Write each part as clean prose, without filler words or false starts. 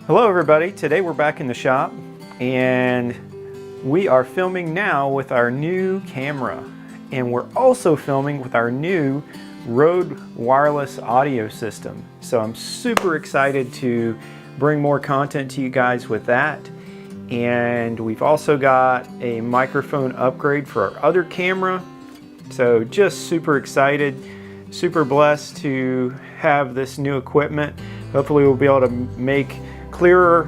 Hello everybody, today we're back in the shop and we are filming now with our new camera, and we're also filming with our new Rode wireless audio system. So I'm super excited to bring more content to you guys with that. And we've also got a microphone upgrade for our other camera. So just super excited, super blessed to have this new equipment. Hopefully we'll be able to make clearer,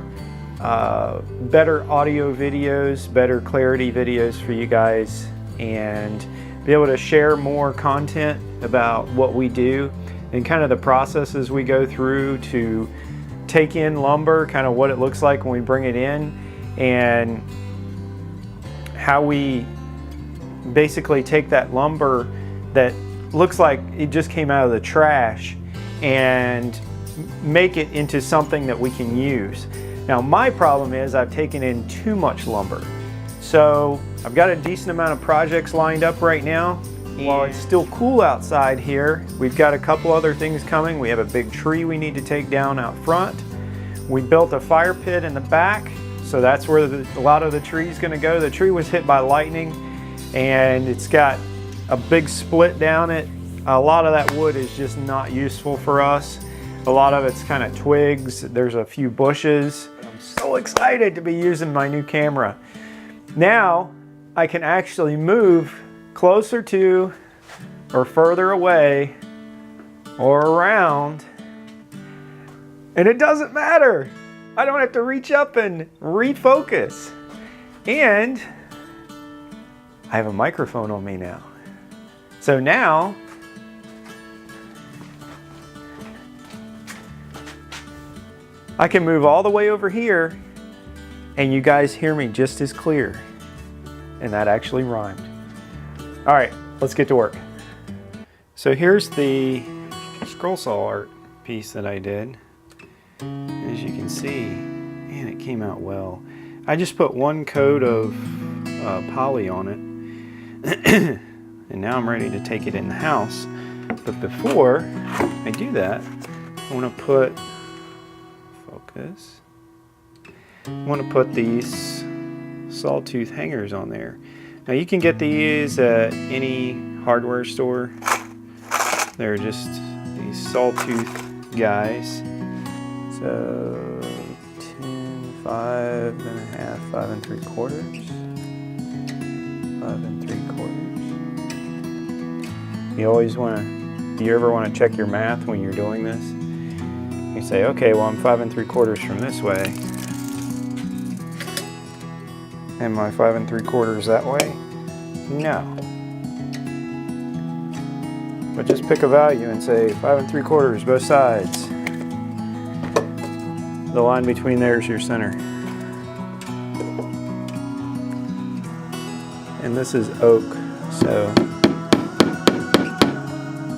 better audio videos, better clarity videos for you guys, and be able to share more content about what we do and kind of the processes we go through to take in lumber, kind of what it looks like when we bring it in, and how we basically take that lumber that looks like it just came out of the trash and make it into something that we can use. Now my problem is I've taken in too much lumber. So I've got a decent amount of projects lined up right now. While it's still cool outside here, we've got a couple other things coming. We have a big tree we need to take down out front. We built a fire pit in the back, so that's where a lot of the tree is going to go. The tree was hit by lightning and it's got a big split down it. A lot of that wood is just not useful for us. A lot of it's kind of twigs. There's a few bushes. I'm so excited to be using my new camera. Now I can actually move closer to or further away or around, and it doesn't matter. I don't have to reach up and refocus. And I have a microphone on me now. So now I can move all the way over here and you guys hear me just as clear. And that actually rhymed. All right, let's get to work. So here's the scroll saw art piece that I did. As you can see, man, it came out well. I just put one coat of poly on it. And now I'm ready to take it in the house. But before I do that, I want to put these sawtooth hangers on there. Now you can get these at any hardware store. They're just these sawtooth guys. So 10, 5 and a half, 5 3/4, 5 3/4. You always want to, do you ever want to check your math when you're doing this? You say, okay, well I'm 5 3/4 from this way. Am I 5 3/4 that way? No. But just pick a value and say 5 3/4 both sides. The line between there is your center. And this is oak, so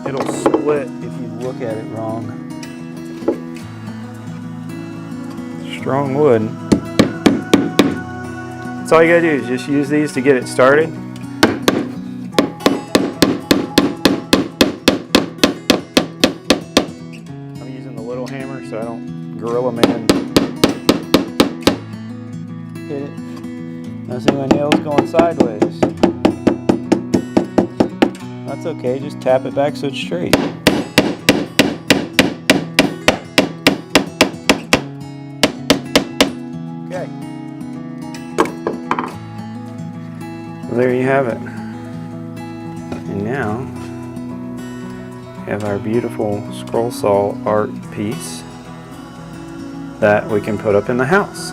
it'll split if you look at it wrong. Strong wood. That's all you gotta do is just use these to get it started. I'm using the little hammer so I don't gorilla man hit it. Now see my nail's going sideways. That's okay, just tap it back so it's straight. Okay. Well, there you have it. And now we have our beautiful scroll saw art piece that we can put up in the house.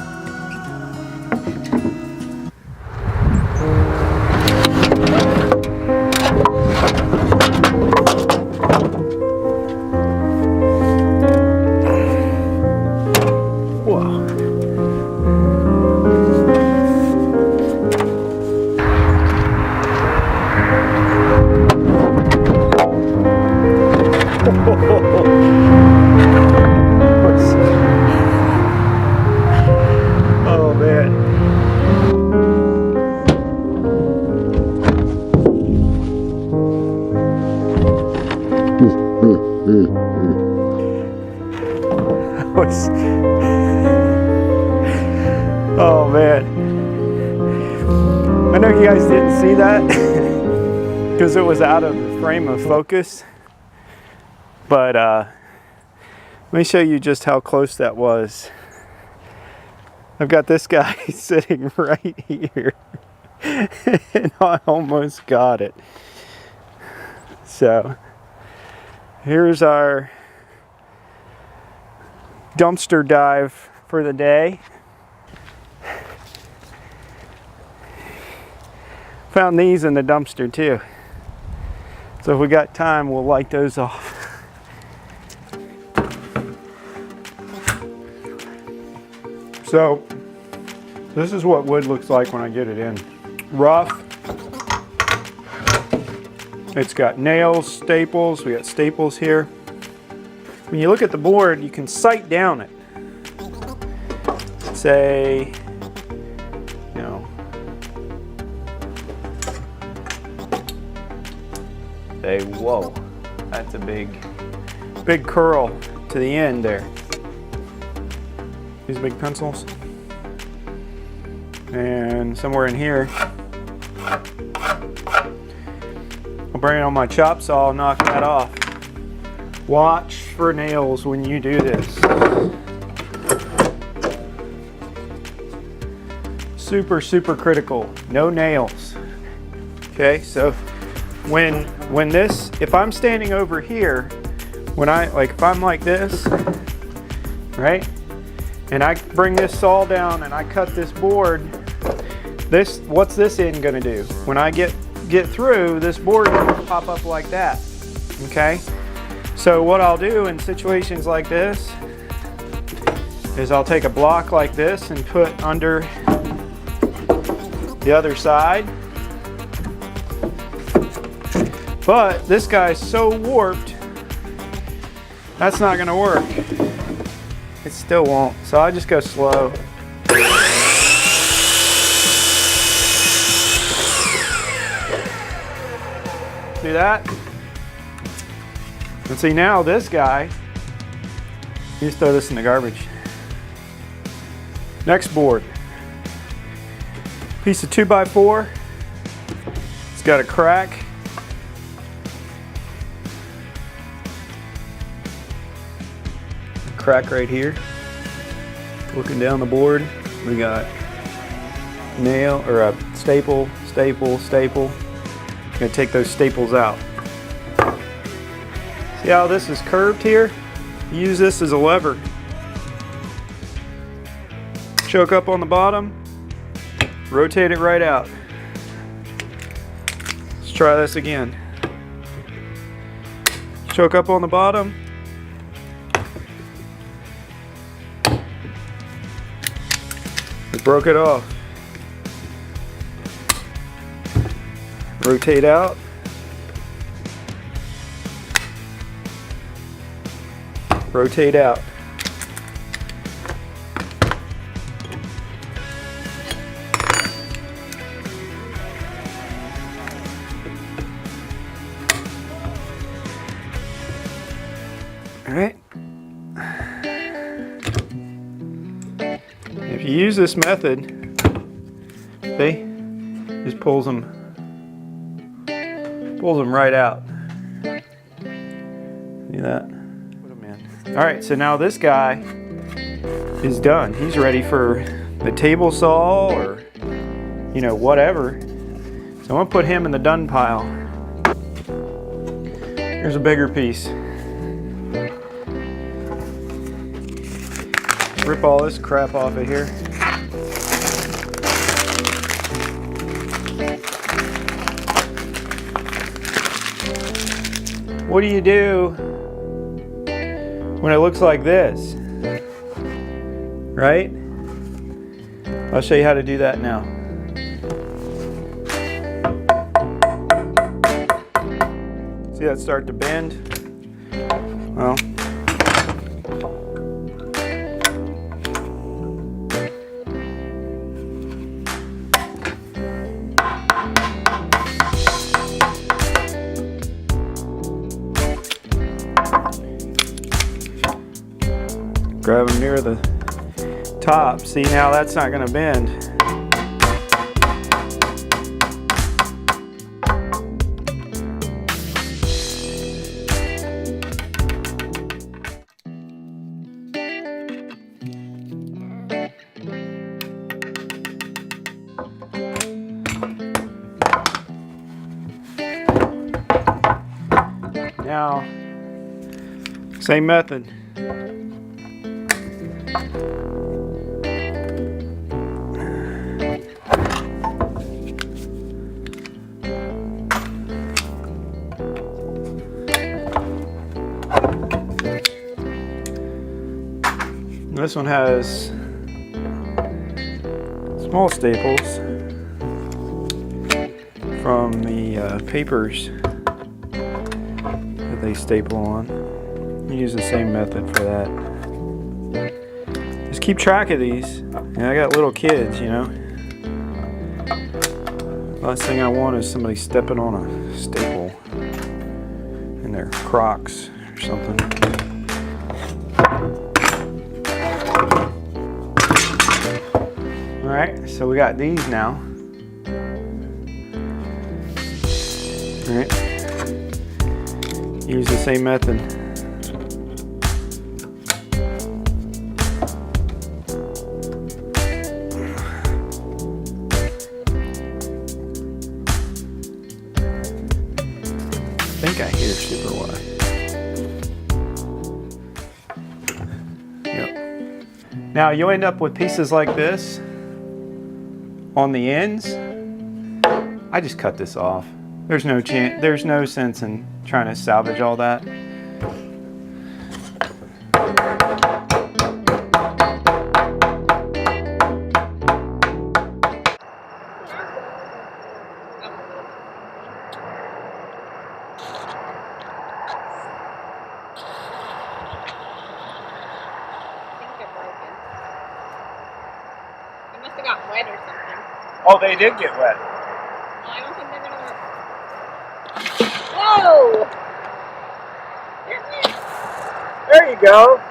Oh man. Oh man. I know you guys didn't see that because it was out of frame of focus. But let me show you just how close that was. I've got this guy sitting right here and I almost got it. So here's our dumpster dive for the day. Found these in the dumpster too. So if we got time, we'll light those off. So this is what wood looks like when I get it in. Rough. It's got nails, staples. We got staples here. When you look at the board, you can sight down it. Say, you know, say, whoa, that's a big curl to the end there. These big pencils. And somewhere in here, I'll bring it on my chop saw and knock that off. Watch for nails when you do this. Super, super critical. No nails. Okay, so when this, if I'm standing over here, when if I'm like this, right? And I bring this saw down and I cut this board, what's this end gonna do? When I get through, this board is gonna pop up like that, okay? So what I'll do in situations like this is I'll take a block like this and put under the other side. But this guy's so warped, that's not gonna work. It still won't, so I just go slow. Do that. And see now this guy, you just throw this in the garbage. Next board. Piece of 2x4. It's got a crack. Crack right here. Looking down the board, we got nail or a staple. Gonna take those staples out. See how this is curved here? Use this as a lever. Choke up on the bottom, rotate it right out. Let's try this again. Choke up on the bottom. We broke it off. Rotate out. Rotate out. All right. If you use this method, see, just pulls them right out. See that? Put them in. All right, so now this guy is done. He's ready for the table saw or, you know, whatever. So I'm gonna put him in the done pile. Here's a bigger piece. Rip all this crap off of here. What do you do when it looks like this? Right? I'll show you how to do that now. See that start to bend? Well, grab them near top. See, now that's not going to bend. Now, same method. This one has small staples from the papers that they staple on. You use the same method for that. Just keep track of these. And I got little kids, you know. Last thing I want is somebody stepping on a staple in their Crocs or something. Alright, so we got these now. Alright. Use the same method. I think I hear super Y. Yep. Now you'll end up with pieces like this on the ends. I just cut this off. There's no sense in trying to salvage all that. Must have got wet or something. Oh, they did get wet. I don't think they're gonna work. Whoa! There you go.